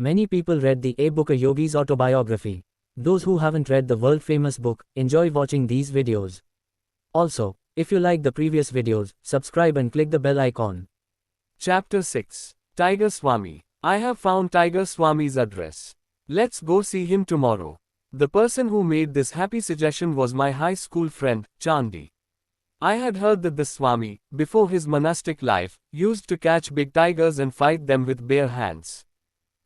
Many people read the A-book, a Yogi's autobiography. Those who haven't read the world-famous book, enjoy watching these videos. Also, if you like the previous videos, subscribe and click the bell icon. Chapter 6. Tiger Swami. I have found Tiger Swami's address. Let's go see him tomorrow. The person who made this happy suggestion was my high school friend, Chandi. I had heard that the Swami, before his monastic life, used to catch big tigers and fight them with bare hands.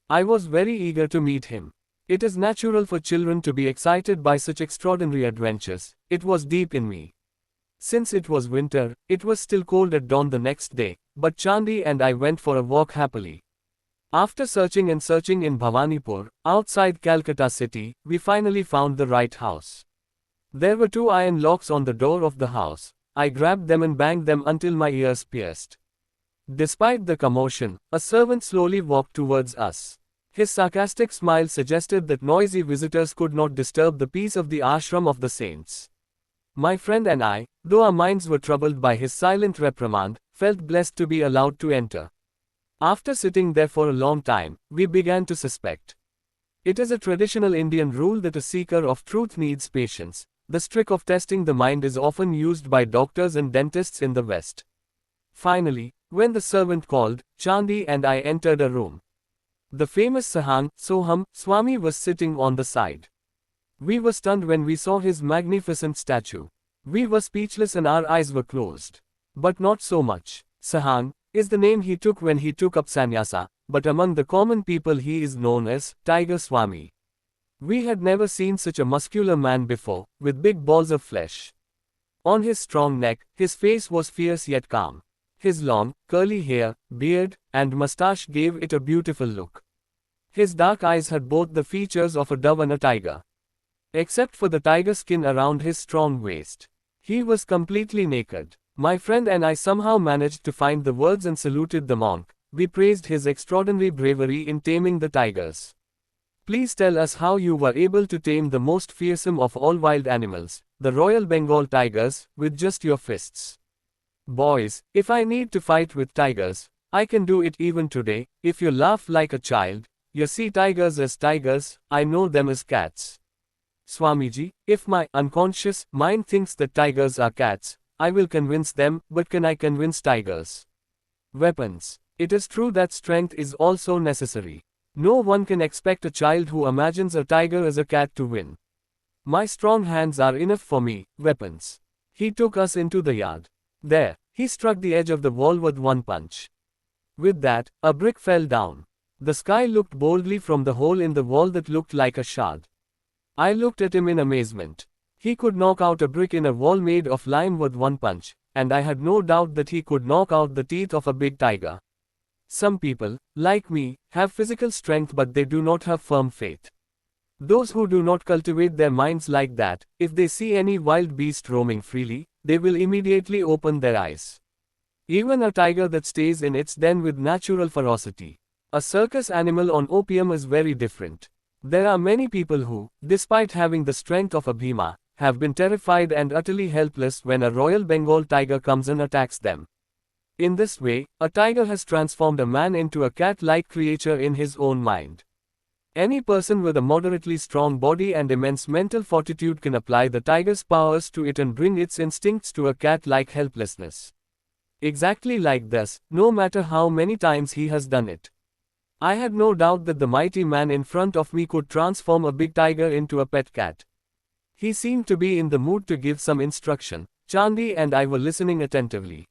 I was very eager to meet him. It is natural for children to be excited by such extraordinary adventures. It was deep in me. Since it was winter, it was still cold at dawn the next day, but Chandi and I went for a walk happily. After searching and searching in Bhawanipur, outside Calcutta city, we finally found the right house. There were 2 iron locks on the door of the house. I grabbed them and banged them until my ears pierced. Despite the commotion, a servant slowly walked towards us. His sarcastic smile suggested that noisy visitors could not disturb the peace of the ashram of the saints. My friend and I, though our minds were troubled by his silent reprimand, felt blessed to be allowed to enter. After sitting there for a long time, we began to suspect. It is a traditional Indian rule that a seeker of truth needs patience. The trick of testing the mind is often used by doctors and dentists in the West. Finally, when the servant called, Chandi and I entered a room. The famous Sahang, Soham, Swami was sitting on the side. We were stunned when we saw his magnificent statue. We were speechless and our eyes were closed. But not so much. Sahang is the name he took when he took up sannyasa, but among the common people he is known as Tiger Swami. We had never seen such a muscular man before, with big balls of flesh. On his strong neck, his face was fierce yet calm. His long, curly hair, beard, and mustache gave it a beautiful look. His dark eyes had both the features of a dove and a tiger. Except for the tiger skin around his strong waist. He was completely naked. My friend and I somehow managed to find the words and saluted the monk. We praised his extraordinary bravery in taming the tigers. Please tell us how you were able to tame the most fearsome of all wild animals, the Royal Bengal tigers, with just your fists. Boys, if I need to fight with tigers, I can do it even today. If you laugh like a child, you see tigers as tigers, I know them as cats. Swamiji, if my unconscious mind thinks that tigers are cats, I will convince them, but can I convince tigers? Weapons. It is true that strength is also necessary. No one can expect a child who imagines a tiger as a cat to win. My strong hands are enough for me. Weapons. He took us into the yard. There, he struck the edge of the wall with one punch. With that, a brick fell down. The sky looked boldly from the hole in the wall that looked like a shard. I looked at him in amazement. He could knock out a brick in a wall made of lime with one punch, and I had no doubt that he could knock out the teeth of a big tiger. Some people, like me, have physical strength but they do not have firm faith. Those who do not cultivate their minds like that, if they see any wild beast roaming freely, they will immediately open their eyes. Even a tiger that stays in its den with natural ferocity. A circus animal on opium is very different. There are many people who, despite having the strength of a Bhima, have been terrified and utterly helpless when a Royal Bengal tiger comes and attacks them. In this way, a tiger has transformed a man into a cat-like creature in his own mind. Any person with a moderately strong body and immense mental fortitude can apply the tiger's powers to it and bring its instincts to a cat-like helplessness. Exactly like this, no matter how many times he has done it. I had no doubt that the mighty man in front of me could transform a big tiger into a pet cat. He seemed to be in the mood to give some instruction. Chandi and I were listening attentively.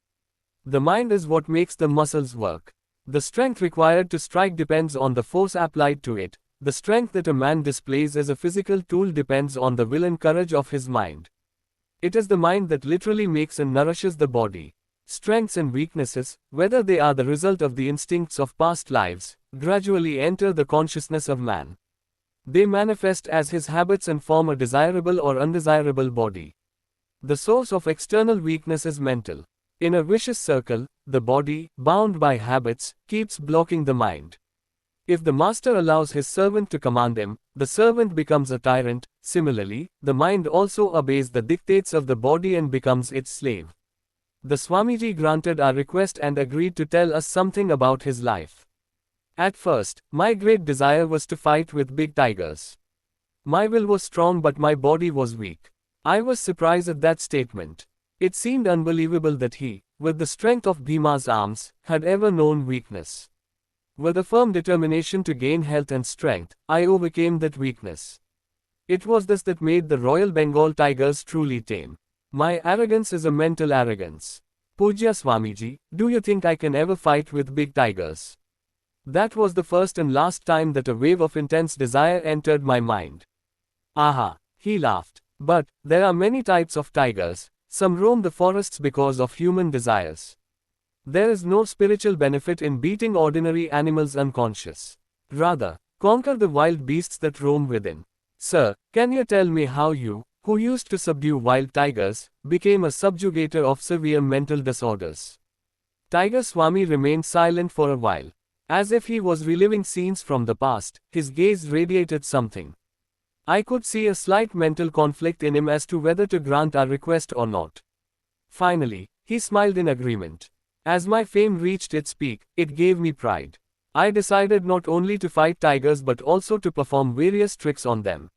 The mind is what makes the muscles work. The strength required to strike depends on the force applied to it. The strength that a man displays as a physical tool depends on the will and courage of his mind. It is the mind that literally makes and nourishes the body. Strengths and weaknesses, whether they are the result of the instincts of past lives, gradually enter the consciousness of man. They manifest as his habits and form a desirable or undesirable body. The source of external weakness is mental. In a vicious circle, the body, bound by habits, keeps blocking the mind. If the master allows his servant to command him, the servant becomes a tyrant. Similarly, the mind also obeys the dictates of the body and becomes its slave. The Swamiji granted our request and agreed to tell us something about his life. At first, my great desire was to fight with big tigers. My will was strong but my body was weak. I was surprised at that statement. It seemed unbelievable that he, with the strength of Bhima's arms, had ever known weakness. With a firm determination to gain health and strength, I overcame that weakness. It was this that made the Royal Bengal tigers truly tame. My arrogance is a mental arrogance. Pujya Swamiji, do you think I can ever fight with big tigers? That was the first and last time that a wave of intense desire entered my mind. Aha, he laughed. But, there are many types of tigers. Some roam the forests because of human desires. There is no spiritual benefit in beating ordinary animals unconscious. Rather, conquer the wild beasts that roam within. Sir, can you tell me how you, who used to subdue wild tigers, became a subjugator of severe mental disorders? Tiger Swami remained silent for a while. As if he was reliving scenes from the past, his gaze radiated something. I could see a slight mental conflict in him as to whether to grant our request or not. Finally, he smiled in agreement. As my fame reached its peak, it gave me pride. I decided not only to fight tigers but also to perform various tricks on them.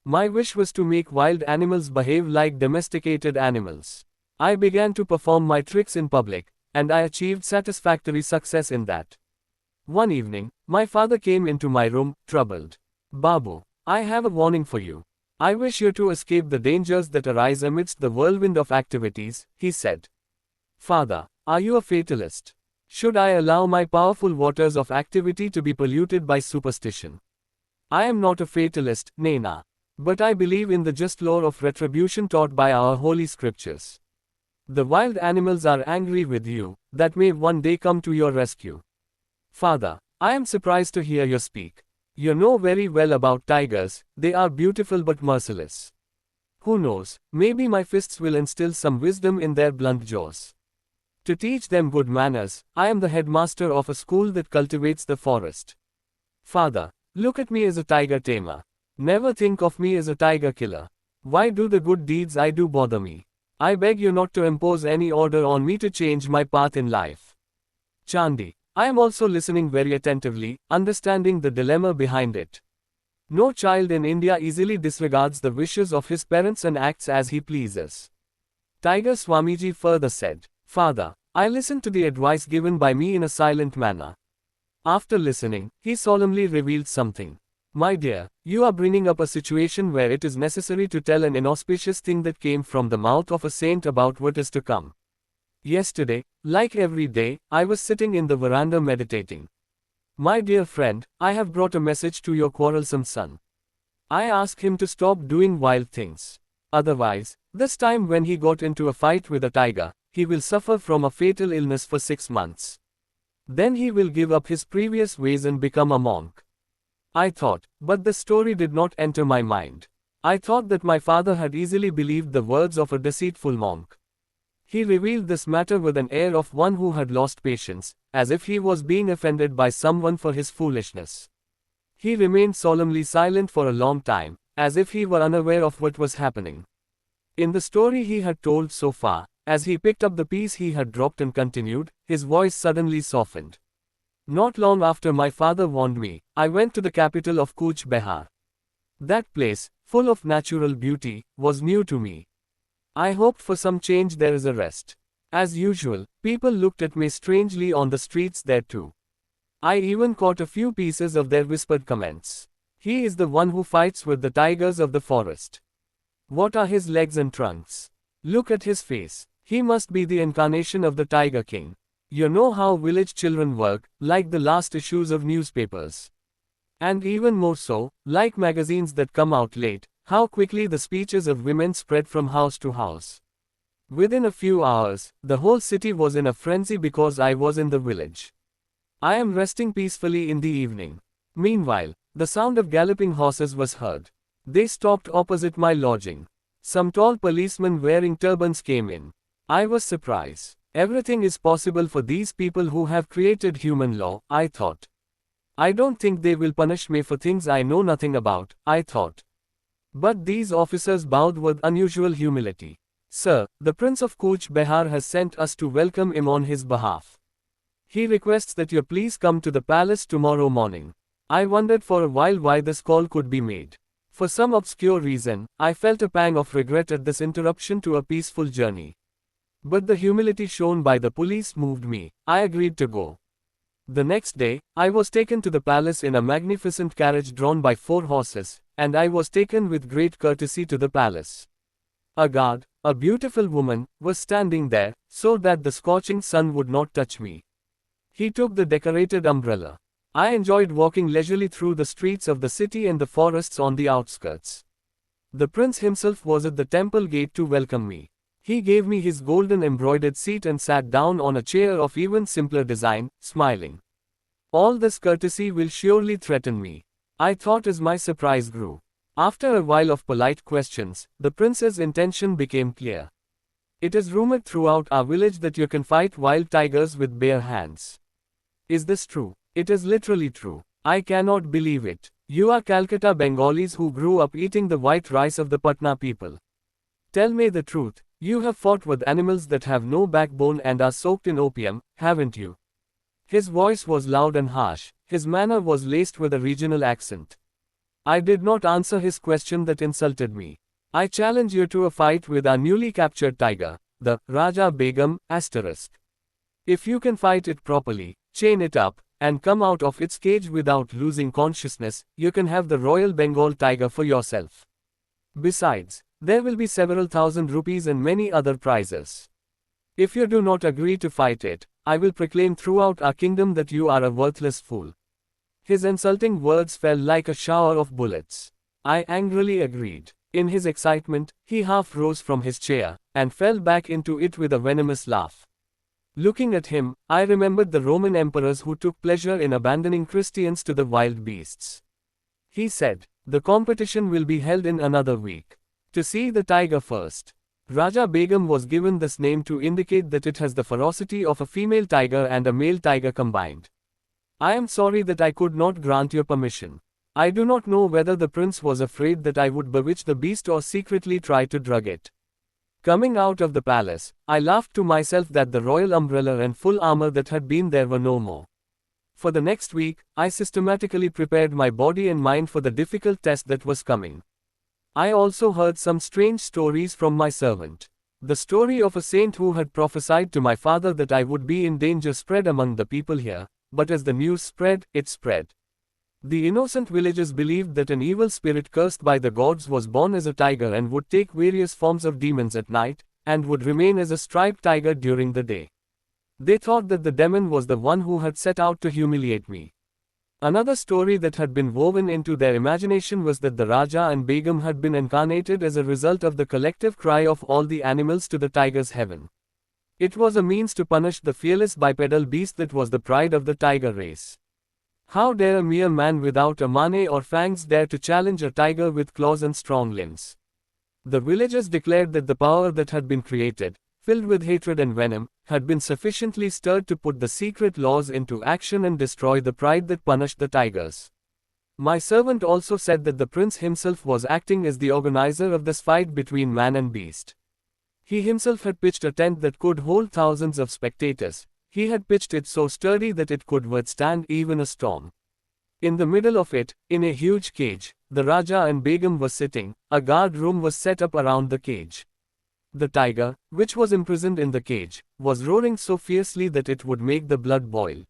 My wish was to make wild animals behave like domesticated animals. I began to perform my tricks in public, and I achieved satisfactory success in that. One evening, my father came into my room, troubled. Babu, I have a warning for you. I wish you to escape the dangers that arise amidst the whirlwind of activities, he said. Father, are you a fatalist? Should I allow my powerful waters of activity to be polluted by superstition? I am not a fatalist, Naina. But I believe in the just law of retribution taught by our holy scriptures. The wild animals are angry with you, that may one day come to your rescue. Father, I am surprised to hear you speak. You know very well about tigers, they are beautiful but merciless. Who knows, maybe my fists will instill some wisdom in their blunt jaws. To teach them good manners, I am the headmaster of a school that cultivates the forest. Father, look at me as a tiger tamer. Never think of me as a tiger killer. Why do the good deeds I do bother me? I beg you not to impose any order on me to change my path in life. Chandi, I am also listening very attentively, understanding the dilemma behind it. No child in India easily disregards the wishes of his parents and acts as he pleases. Tiger Swamiji further said, Father, I listened to the advice given by me in a silent manner. After listening, he solemnly revealed something. My dear, you are bringing up a situation where it is necessary to tell an inauspicious thing that came from the mouth of a saint about what is to come. Yesterday, like every day, I was sitting in the veranda meditating. My dear friend, I have brought a message to your quarrelsome son. I asked him to stop doing wild things. Otherwise, this time when he got into a fight with a tiger, he will suffer from a fatal illness for 6 months. Then he will give up his previous ways and become a monk. I thought, but the story did not enter my mind. I thought that my father had easily believed the words of a deceitful monk. He revealed this matter with an air of one who had lost patience, as if he was being offended by someone for his foolishness. He remained solemnly silent for a long time, as if he were unaware of what was happening. In the story he had told so far, as he picked up the piece he had dropped and continued, his voice suddenly softened. Not long after my father warned me, I went to the capital of Cooch Behar. That place, full of natural beauty, was new to me. I hoped for some change there as a rest. As usual, people looked at me strangely on the streets there too. I even caught a few pieces of their whispered comments. He is the one who fights with the tigers of the forest. What are his legs and trunks? Look at his face. He must be the incarnation of the Tiger King. You know how village children work, like the last issues of newspapers. And even more so, like magazines that come out late, how quickly the speeches of women spread from house to house. Within a few hours, the whole city was in a frenzy because I was in the village. I am resting peacefully in the evening. Meanwhile, the sound of galloping horses was heard. They stopped opposite my lodging. Some tall policemen wearing turbans came in. I was surprised. Everything is possible for these people who have created human law, I thought. I don't think they will punish me for things I know nothing about, I thought. But these officers bowed with unusual humility. Sir, the Prince of Cooch Behar has sent us to welcome him on his behalf. He requests that you please come to the palace tomorrow morning. I wondered for a while why this call could be made. For some obscure reason, I felt a pang of regret at this interruption to a peaceful journey. But the humility shown by the police moved me. I agreed to go. The next day, I was taken to the palace in a magnificent carriage drawn by 4 horses, and I was taken with great courtesy to the palace. A guard, a beautiful woman, was standing there, so that the scorching sun would not touch me. He took the decorated umbrella. I enjoyed walking leisurely through the streets of the city and the forests on the outskirts. The prince himself was at the temple gate to welcome me. He gave me his golden embroidered seat and sat down on a chair of even simpler design, smiling. All this courtesy will surely threaten me, I thought as my surprise grew. After a while of polite questions, the prince's intention became clear. It is rumored throughout our village that you can fight wild tigers with bare hands. Is this true? It is literally true. I cannot believe it. You are Calcutta Bengalis who grew up eating the white rice of the Patna people. Tell me the truth, you have fought with animals that have no backbone and are soaked in opium, haven't you? His voice was loud and harsh, his manner was laced with a regional accent. I did not answer his question that insulted me. I challenge you to a fight with our newly captured tiger, the Raja Begum, asterisk. If you can fight it properly, chain it up, and come out of its cage without losing consciousness, you can have the Royal Bengal tiger for yourself. Besides, there will be several thousand rupees and many other prizes. If you do not agree to fight it, I will proclaim throughout our kingdom that you are a worthless fool. His insulting words fell like a shower of bullets. I angrily agreed. In his excitement, he half rose from his chair, and fell back into it with a venomous laugh. Looking at him, I remembered the Roman emperors who took pleasure in abandoning Christians to the wild beasts. He said, the competition will be held in another week. To see the tiger first. Raja Begum was given this name to indicate that it has the ferocity of a female tiger and a male tiger combined. I am sorry that I could not grant your permission. I do not know whether the prince was afraid that I would bewitch the beast or secretly try to drug it. Coming out of the palace, I laughed to myself that the royal umbrella and full armor that had been there were no more. For the next week, I systematically prepared my body and mind for the difficult test that was coming. I also heard some strange stories from my servant. The story of a saint who had prophesied to my father that I would be in danger spread among the people here, but as the news spread, it spread. The innocent villagers believed that an evil spirit cursed by the gods was born as a tiger and would take various forms of demons at night, and would remain as a striped tiger during the day. They thought that the demon was the one who had set out to humiliate me. Another story that had been woven into their imagination was that the Raja and Begum had been incarnated as a result of the collective cry of all the animals to the tiger's heaven. It was a means to punish the fearless bipedal beast that was the pride of the tiger race. How dare a mere man without a mane or fangs dare to challenge a tiger with claws and strong limbs? The villagers declared that the power that had been created, filled with hatred and venom, had been sufficiently stirred to put the secret laws into action and destroy the pride that punished the tigers. My servant also said that the prince himself was acting as the organizer of this fight between man and beast. He himself had pitched a tent that could hold thousands of spectators. He had pitched it so sturdy that it could withstand even a storm. In the middle of it, in a huge cage, the Raja and Begum were sitting. A guard room was set up around the cage. The tiger, which was imprisoned in the cage, was roaring so fiercely that it would make the blood boil.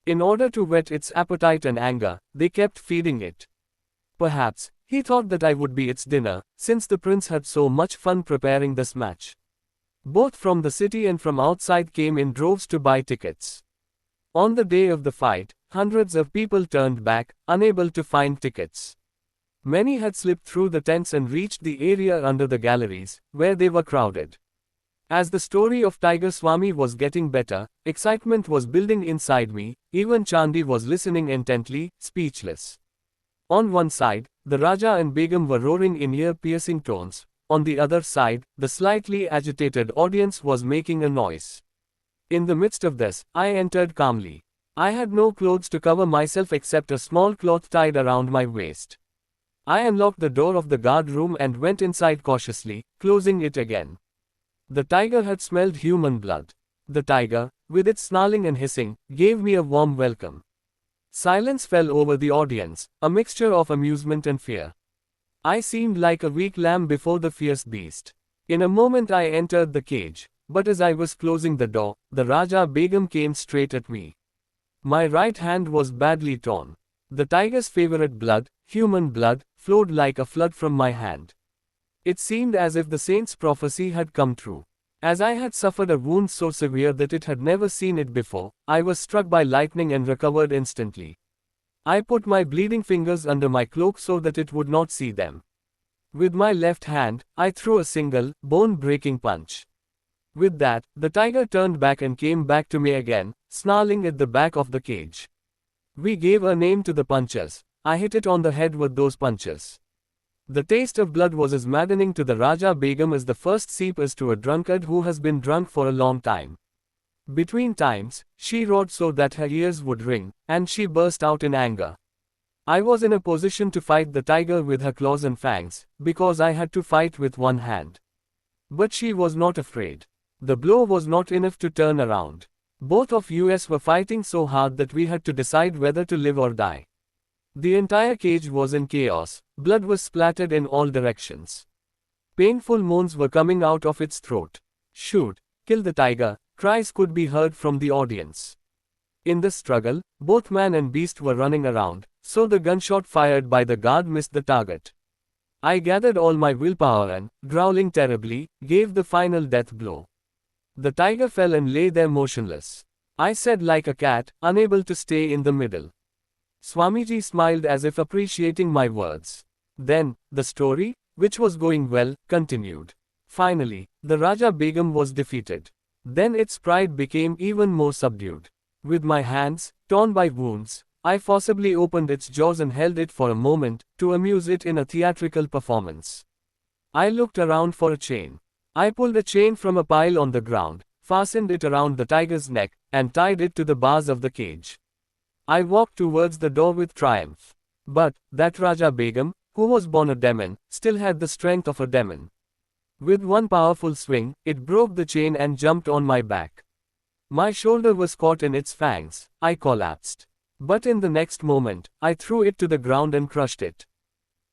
In order to whet its appetite and anger, they kept feeding it. Perhaps, he thought that I would be its dinner, since the prince had so much fun preparing this match. Both from the city and from outside came in droves to buy tickets. On the day of the fight, hundreds of people turned back, unable to find tickets. Many had slipped through the tents and reached the area under the galleries, where they were crowded. As the story of Tiger Swami was getting better, excitement was building inside me. Even Chandi was listening intently, speechless. On one side, the Raja and Begum were roaring in ear-piercing tones. On the other side, the slightly agitated audience was making a noise. In the midst of this, I entered calmly. I had no clothes to cover myself except a small cloth tied around my waist. I unlocked the door of the guard room and went inside cautiously, closing it again. The tiger had smelled human blood. The tiger, with its snarling and hissing, gave me a warm welcome. Silence fell over the audience, a mixture of amusement and fear. I seemed like a weak lamb before the fierce beast. In a moment I entered the cage, but as I was closing the door, the Raja Begum came straight at me. My right hand was badly torn. The tiger's favorite blood, human blood, flowed like a flood from my hand. It seemed as if the saint's prophecy had come true. As I had suffered a wound so severe that it had never seen it before, I was struck by lightning and recovered instantly. I put my bleeding fingers under my cloak so that it would not see them. With my left hand, I threw a single, bone-breaking punch. With that, the tiger turned back and came back to me again, snarling at the back of the cage. We gave a name to the punches. I hit it on the head with those punches. The taste of blood was as maddening to the Raja Begum as the first sip is to a drunkard who has been drunk for a long time. Between times, she roared so that her ears would ring, and she burst out in anger. I was in a position to fight the tiger with her claws and fangs, because I had to fight with one hand. But she was not afraid. The blow was not enough to turn around. Both of us were fighting so hard that we had to decide whether to live or die. The entire cage was in chaos, blood was splattered in all directions. Painful moans were coming out of its throat. Shoot, kill the tiger, cries could be heard from the audience. In the struggle, both man and beast were running around, so the gunshot fired by the guard missed the target. I gathered all my willpower and, growling terribly, gave the final death blow. The tiger fell and lay there motionless. I said like a cat, unable to stay in the middle. Swamiji smiled as if appreciating my words. Then, the story, which was going well, continued. Finally, the Raja Begum was defeated. Then its pride became even more subdued. With my hands, torn by wounds, I forcibly opened its jaws and held it for a moment, to amuse it in a theatrical performance. I looked around for a chain. I pulled a chain from a pile on the ground, fastened it around the tiger's neck, and tied it to the bars of the cage. I walked towards the door with triumph. But, that Raja Begum, who was born a demon, still had the strength of a demon. With one powerful swing, it broke the chain and jumped on my back. My shoulder was caught in its fangs, I collapsed. But in the next moment, I threw it to the ground and crushed it.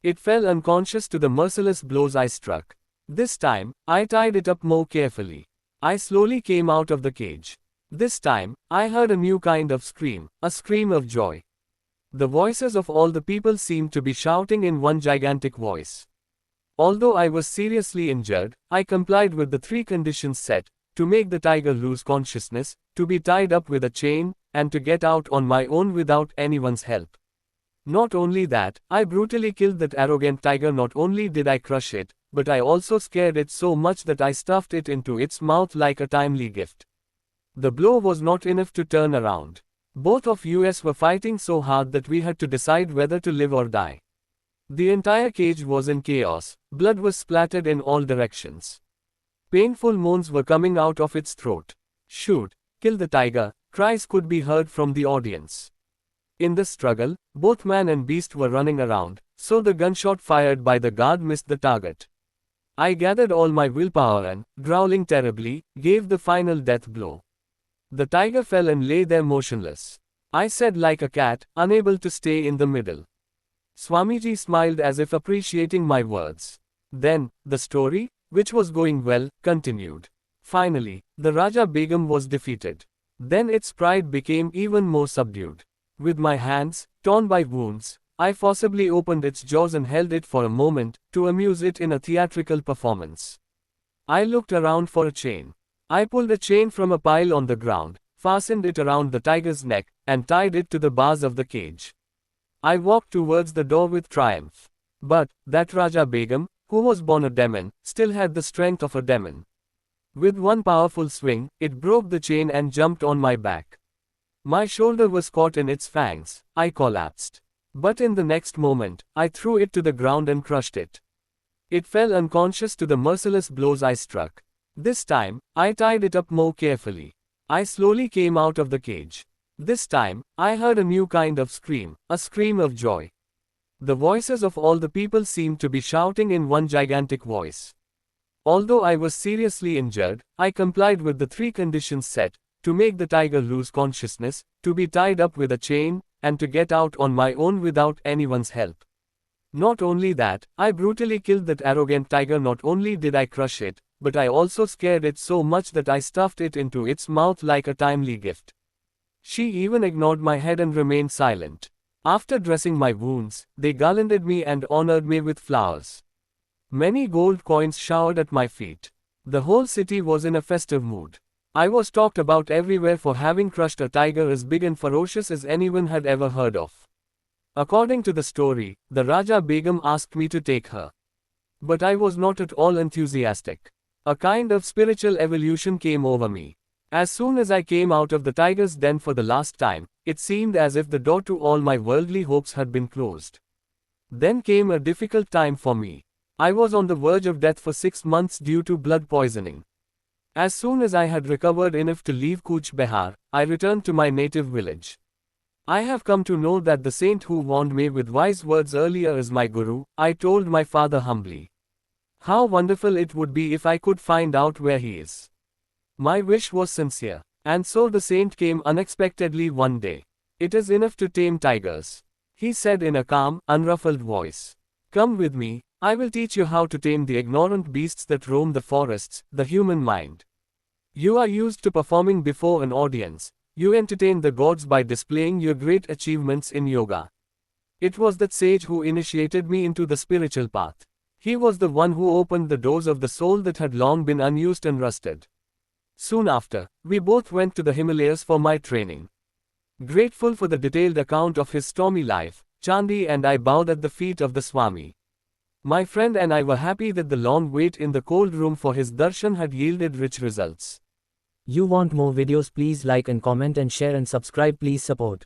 It fell unconscious to the merciless blows I struck. This time, I tied it up more carefully. I slowly came out of the cage. This time, I heard a new kind of scream, a scream of joy. The voices of all the people seemed to be shouting in one gigantic voice. Although I was seriously injured, I complied with the three conditions set: to make the tiger lose consciousness, to be tied up with a chain, and to get out on my own without anyone's help. Not only that, I brutally killed that arrogant tiger. Not only did I crush it, but I also scared it so much that I stuffed it into its mouth like a timely gift. The blow was not enough to turn around. Both of us were fighting so hard that we had to decide whether to live or die. The entire cage was in chaos, blood was splattered in all directions. Painful moans were coming out of its throat. Shoot, kill the tiger, cries could be heard from the audience. In the struggle, both man and beast were running around, so the gunshot fired by the guard missed the target. I gathered all my willpower and, growling terribly, gave the final death blow. The tiger fell and lay there motionless. I said like a cat, unable to stay in the middle. Swamiji smiled as if appreciating my words. Then, the story, which was going well, continued. Finally, the Raja Begum was defeated. Then its pride became even more subdued. With my hands, torn by wounds, I forcibly opened its jaws and held it for a moment, to amuse it in a theatrical performance. I looked around for a chain. I pulled a chain from a pile on the ground, fastened it around the tiger's neck, and tied it to the bars of the cage. I walked towards the door with triumph. But, that Raja Begum, who was born a demon, still had the strength of a demon. With one powerful swing, it broke the chain and jumped on my back. My shoulder was caught in its fangs, I collapsed. But in the next moment, I threw it to the ground and crushed it. It fell unconscious to the merciless blows I struck. This time, I tied it up more carefully. I slowly came out of the cage. This time, I heard a new kind of scream, a scream of joy. The voices of all the people seemed to be shouting in one gigantic voice. Although I was seriously injured, I complied with the three conditions set: to make the tiger lose consciousness, to be tied up with a chain, and to get out on my own without anyone's help. Not only that, I brutally killed that arrogant tiger. Not only did I crush it, but I also scared it so much that I stuffed it into its mouth like a timely gift. She even ignored my head and remained silent. After dressing my wounds, they garlanded me and honored me with flowers. Many gold coins showered at my feet. The whole city was in a festive mood. I was talked about everywhere for having crushed a tiger as big and ferocious as anyone had ever heard of. According to the story, the Raja Begum asked me to take her. But I was not at all enthusiastic. A kind of spiritual evolution came over me. As soon as I came out of the tiger's den for the last time, it seemed as if the door to all my worldly hopes had been closed. Then came a difficult time for me. I was on the verge of death for 6 months due to blood poisoning. As soon as I had recovered enough to leave Cooch Behar, I returned to my native village. I have come to know that the saint who warned me with wise words earlier is my guru, I told my father humbly. How wonderful it would be if I could find out where he is. My wish was sincere. And so the saint came unexpectedly one day. It is enough to tame tigers, he said in a calm, unruffled voice. Come with me, I will teach you how to tame the ignorant beasts that roam the forests, the human mind. You are used to performing before an audience. You entertain the gods by displaying your great achievements in yoga. It was that sage who initiated me into the spiritual path. He was the one who opened the doors of the soul that had long been unused and rusted. Soon after, we both went to the Himalayas for my training. Grateful for the detailed account of his stormy life, Chandi and I bowed at the feet of the Swami. My friend and I were happy that the long wait in the cold room for his darshan had yielded rich results. You want more videos? Please like and comment and share and subscribe. Please support.